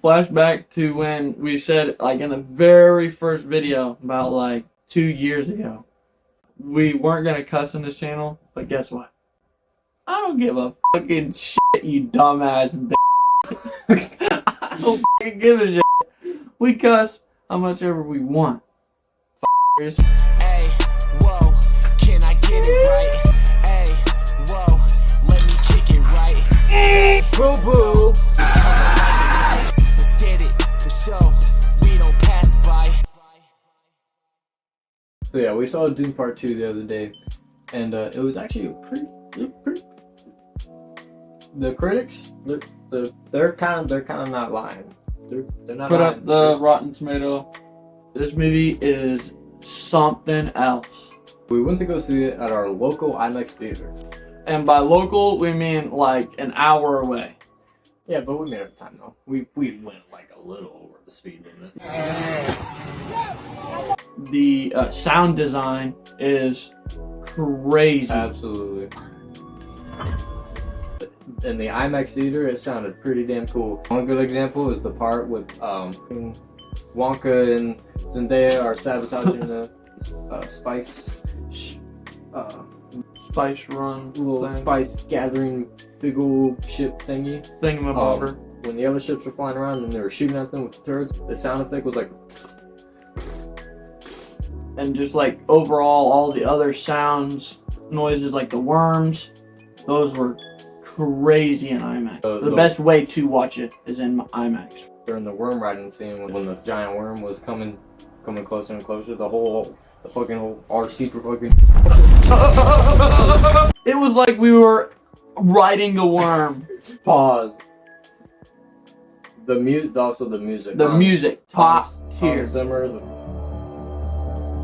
Flashback to when we said, like, in the very first video about like 2 years ago, we weren't gonna cuss in this channel, but guess what? I don't give a fucking shit, you dumbass bitch. I don't fucking give a shit. We cuss how much ever we want. Hey, whoa, can I get it right? Hey, whoa, let me kick it right. Boo boo. Let's get it for sure. We don't pass by. So yeah, we saw Dune Part 2 the other day, and it was actually pretty. The critics, they're kind of not lying. They're not Put lying. up the Rotten Tomato. This movie is something else. We went to go see it at our local IMAX theater. And by local, we mean like an hour away. Yeah, but we made up time though. We went like a little over the speed limit. The sound design is crazy. Absolutely. In the IMAX theater, it sounded pretty damn cool. One good example is the part with Wonka and Zendaya are sabotaging the spice run little thing. spice gathering big old ship thingy. Thingamabobber. When the other ships were flying around and they were shooting at them with the turrets, the sound effect was like. And just like overall, all the other sounds, noises like the worms, those were crazy in IMAX. The best way to watch it is in IMAX. During the worm riding scene, when the giant worm was coming closer and closer, the fucking whole RC for fucking. It was like we were riding the worm. Pause. The music, also the music. The music, top tier. Zimmer.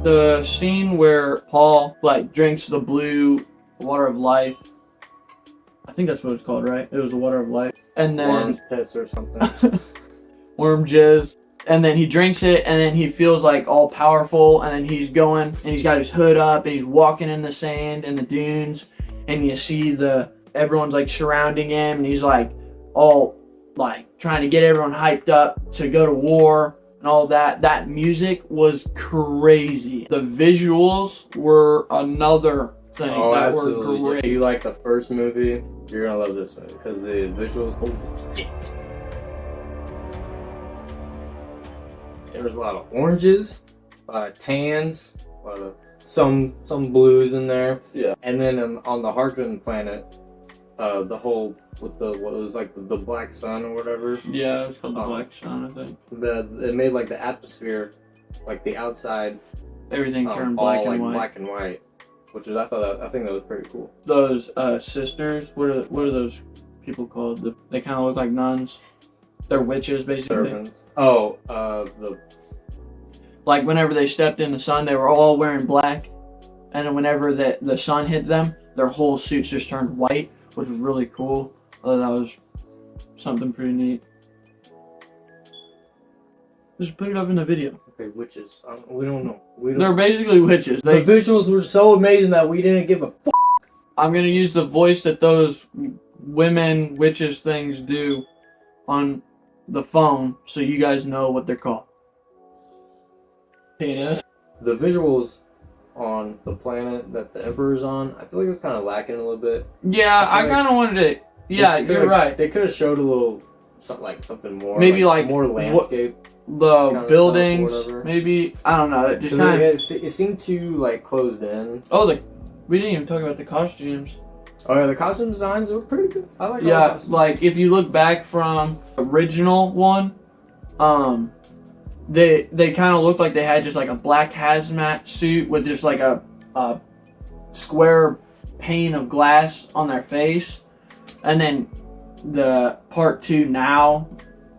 The scene where Paul like drinks the blue water of life. I think that's what it's called, right? It was the water of life. And then Worm's piss or something. Worm jizz. And then he drinks it, and then he feels like all powerful, and then he's going, and he's got his hood up, and he's walking in the sand and the dunes, and you see everyone's like surrounding him, and he's like all like trying to get everyone hyped up to go to war and all that. That music was crazy. The visuals were another thing that absolutely. were great. If you like the first movie, you're gonna love this movie because the visuals. Holy shit. There was a lot of oranges, a lot of tans, a lot of some blues in there. Yeah. And then on the Harkonnen planet, the whole with what was like the black sun or whatever. Yeah, it was called the Black Sun, I think. It made like the atmosphere, like the outside, Everything turned all black and like white. black and white, which was I think that was pretty cool. Those sisters, what are those people called? They kind of look like nuns. They're witches, basically. Servants. Oh, Like whenever they stepped in the sun, they were all wearing black, and then whenever the sun hit them, their whole suits just turned white, which was really cool. I thought that was something pretty neat. Just put it up in the video. okay, witches. We don't know. They're basically witches. The visuals were so amazing that we didn't give a fuck. I'm gonna use the voice that those women witches things do on the phone, so you guys know what they're called. Penis. The visuals on the planet that the Emperor's on, I feel like it was kind of lacking a little bit. Yeah, I kind of wanted it. Yeah, you're right. They could have showed a little, something more. Maybe like more landscape. The kind of buildings, stuff or whatever. maybe, I don't know. It just 'Cause kind of. it seemed too like closed in. Oh, we didn't even talk about the costumes. Oh yeah, the costume designs were pretty good. I like. Yeah, like if you look back from the original one, they kind of looked like they had just like a black hazmat suit with just like a square pane of glass on their face, and then the Part 2 now,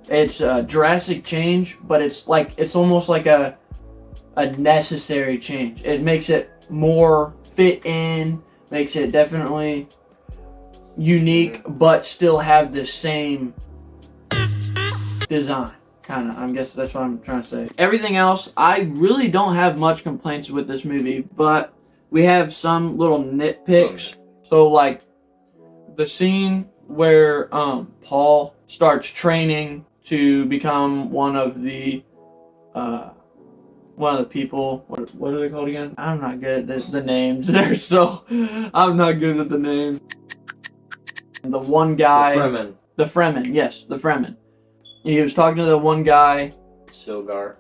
it's a drastic change, but it's almost like a necessary change. It makes it more fit in, makes it definitely unique, but still have the same design. Kind of, I guess that's what I'm trying to say. Everything else, I really don't have much complaints with this movie, but we have some little nitpicks. So like the scene where Paul starts training to become one of the people. What are they called again? I'm not good at the names. I'm not good at the names. The one guy. The Fremen. Yes, the Fremen. He was talking to the one guy. Stilgar,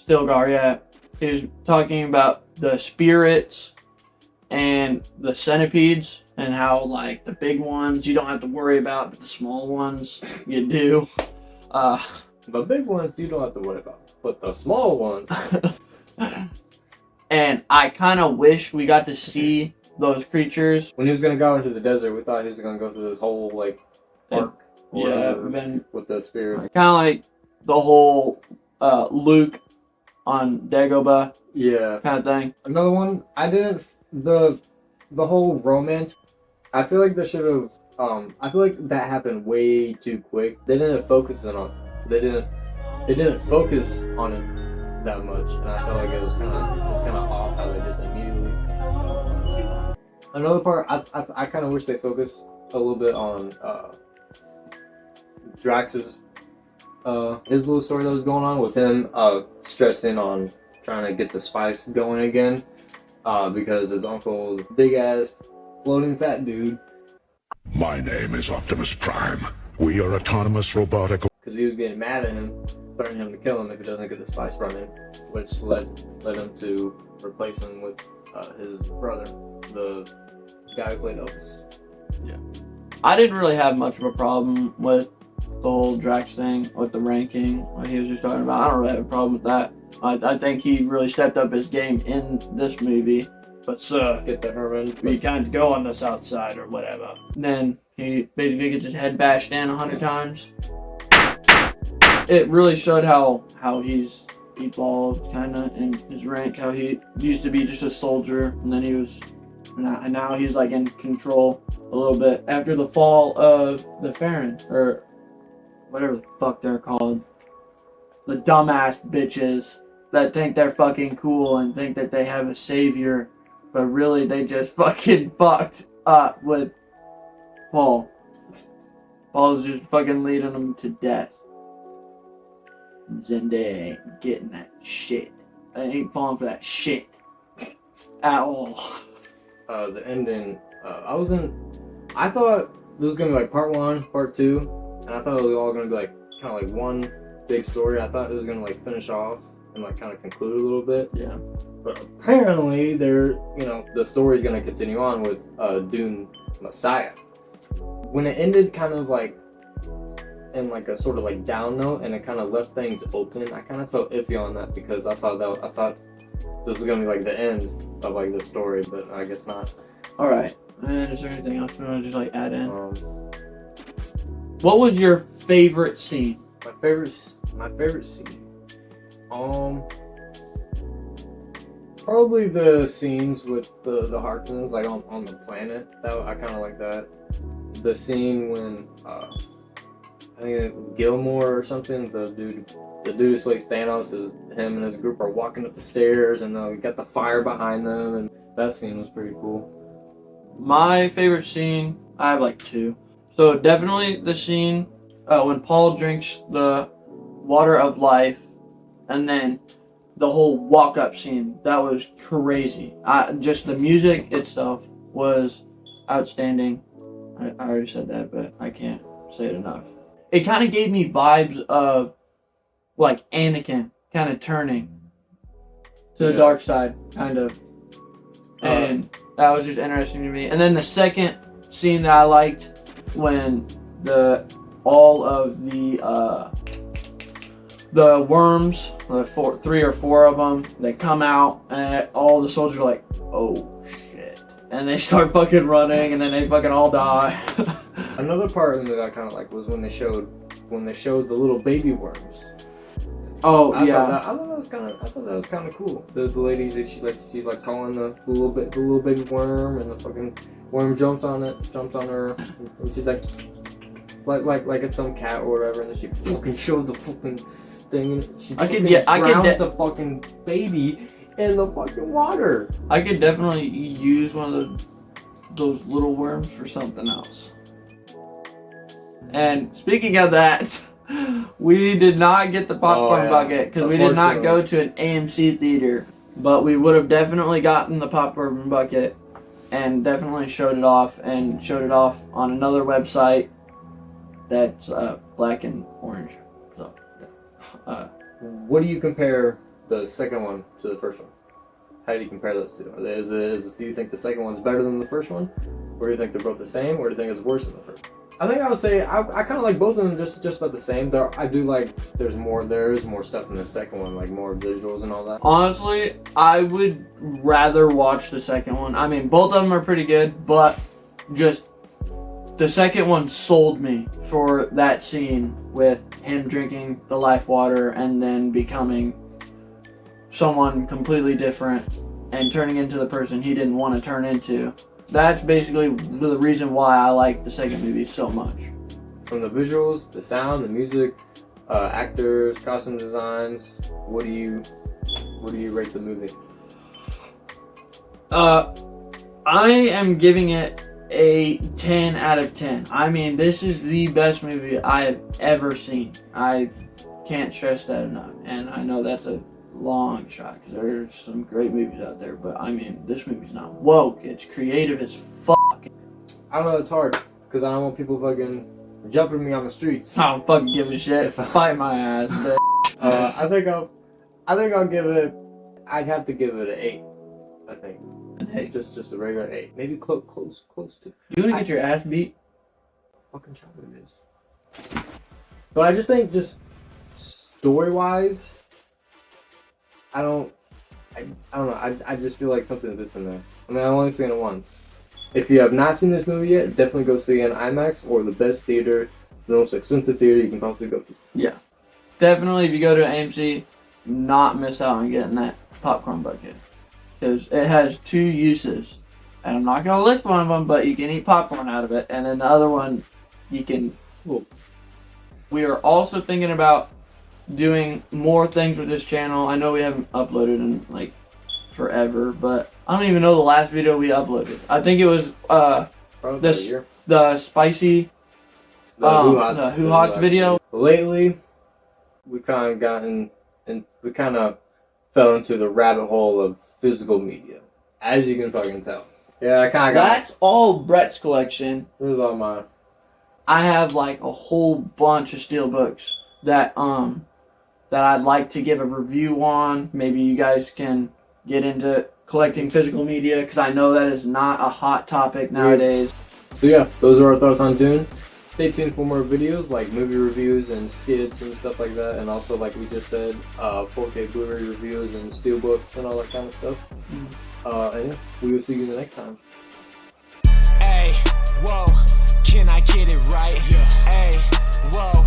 yeah. He was talking about the spirits and the centipedes and how, like, the big ones you don't have to worry about, but the small ones you do. The big ones you don't have to worry about, but the small ones. And I kind of wish we got to see those creatures. When he was gonna go into the desert, we thought he was gonna go through this whole like arc. Yeah, with the spirit. Kind of like the whole Luke on Dagobah. Yeah. Kind of thing. Another one. I didn't the whole romance. I feel like they should have. I feel like that happened way too quick. They didn't focus on. They didn't focus on it that much, and I felt like it was kind of off how they just immediately. Another part, I kind of wish they focused a little bit on Drax's his little story that was going on with him stressing on trying to get the spice going again because his uncle, big ass floating fat dude. My name is Optimus Prime. We are autonomous robotic. Because he was getting mad at him, threatening him to kill him if he doesn't get the spice from him, which led him to replace him with his brother, the guy who played Elvis. Yeah. I didn't really have much of a problem with the whole Drax thing, with the ranking, what he was just talking about. I don't really have a problem with that. I think he really stepped up his game in this movie. But Get the Herman. we can't go on the south side or whatever. Then he basically gets his head bashed in 100 times. It really showed how he's evolved kind of in his rank, how he used to be just a soldier, and then he was, and now he's like in control a little bit after the fall of the Farron, or whatever the fuck they're called. The dumbass bitches that think they're fucking cool and think that they have a savior, but really they just fucking fucked up with Paul. Paul's just fucking leading them to death. Zendaya ain't getting that shit. I ain't falling for that shit at all. The ending, I thought this was gonna be like part 1, part 2, and I thought it was all gonna be like kind of like one big story. I thought it was gonna like finish off and like kind of conclude a little bit. Yeah. But apparently the story's gonna continue on with Dune Messiah. When it ended kind of like in like a sort of like down note and it kind of left things open, I kind of felt iffy on that because I thought this was gonna be like the end of like the story, but I guess not. All right. And is there anything else you want to just like add in? What was your favorite scene? My favorite scene. Probably the scenes with the Harkonnens, like on the planet. That I kind of like that. The scene when I think Gilmore or something, the dude who plays Thanos, is him and his group are walking up the stairs, and we got the fire behind them, and that scene was pretty cool. My favorite scene, I have like 2. So definitely the scene when Paul drinks the water of life, and then the whole walk-up scene. That was crazy. Just the music itself was outstanding. I already said that, but I can't say it enough. It kind of gave me vibes of like Anakin kind of turning to the dark side, kind of. And that was just interesting to me. And then the second scene that I liked, when all of the worms, 3 or 4 of them, they come out, and all the soldiers are like, oh shit. And they start fucking running, and then they fucking all die. Another part that I kind of liked was when they showed the little baby worms. Oh, I yeah. I thought that was kind of cool. The ladies that she's like calling the little baby worm, and the fucking worm jumps on her, and she's like it's some cat or whatever, and then she fucking showed the fucking thing, and she drowns the fucking baby in the fucking water. I could definitely use one of those little worms for something else. And speaking of that, We did not get the popcorn bucket because we did not go to an AMC theater. But we would have definitely gotten the popcorn bucket and definitely showed it off on another website that's black and orange. So, what do you compare the second one to the first one? How do you compare those two? Do you think the second one's better than the first one? Or do you think they're both the same? Or do you think it's worse than the first one? I think I would say I kind of like both of them just about the same. I do like there is more stuff in the second one, like more visuals and all that. Honestly, I would rather watch the second one. I mean, both of them are pretty good, but just the second one sold me for that scene with him drinking the life water and then becoming someone completely different and turning into the person he didn't want to turn into. That's basically the reason why I like the second movie so much. From the visuals, the sound, the music, actors, costume designs, what do you rate the movie? I am giving it a 10 out of 10. I mean, this is the best movie I have ever seen. I can't stress that enough. And I know that's a long shot because there's some great movies out there, but I mean, this movie's not woke. It's creative as fuck. I don't know, it's hard because I don't want people fucking jumping me on the streets. I don't fucking give a shit if I fight my ass. I think I'll give it. I'd have to give it an 8. I think. An 8. Just a regular 8. Maybe close to. You wanna get your ass beat? Fucking child it is. But I just think story wise. I don't know. I just feel like something is missing there. I mean, I've only seen it once. If you have not seen this movie yet, definitely go see it in IMAX or the best theater, the most expensive theater you can possibly go to. Yeah. Definitely, if you go to AMC, not miss out on getting that popcorn bucket. Because it has 2 uses. And I'm not going to list one of them, but you can eat popcorn out of it. And then the other one, you can... Well, we are also thinking about doing more things with this channel. I know we haven't uploaded in like forever, but I don't even know the last video we uploaded. I think it was the spicy the Who Hots video. Lately, we kind of fell into the rabbit hole of physical media, as you can fucking tell. Yeah, I kind of got. That's all Brett's collection. This is all mine. I have like a whole bunch of steelbooks that I'd like to give a review on. Maybe you guys can get into collecting physical media because I know that is not a hot topic nowadays. So yeah, those are our thoughts on Dune. Stay tuned for more videos like movie reviews and skits and stuff like that, and also like we just said, 4K Blu-ray reviews and steelbooks and all that kind of stuff. And yeah, we will see you the next time. Hey, whoa, can I get it right? Hey, whoa.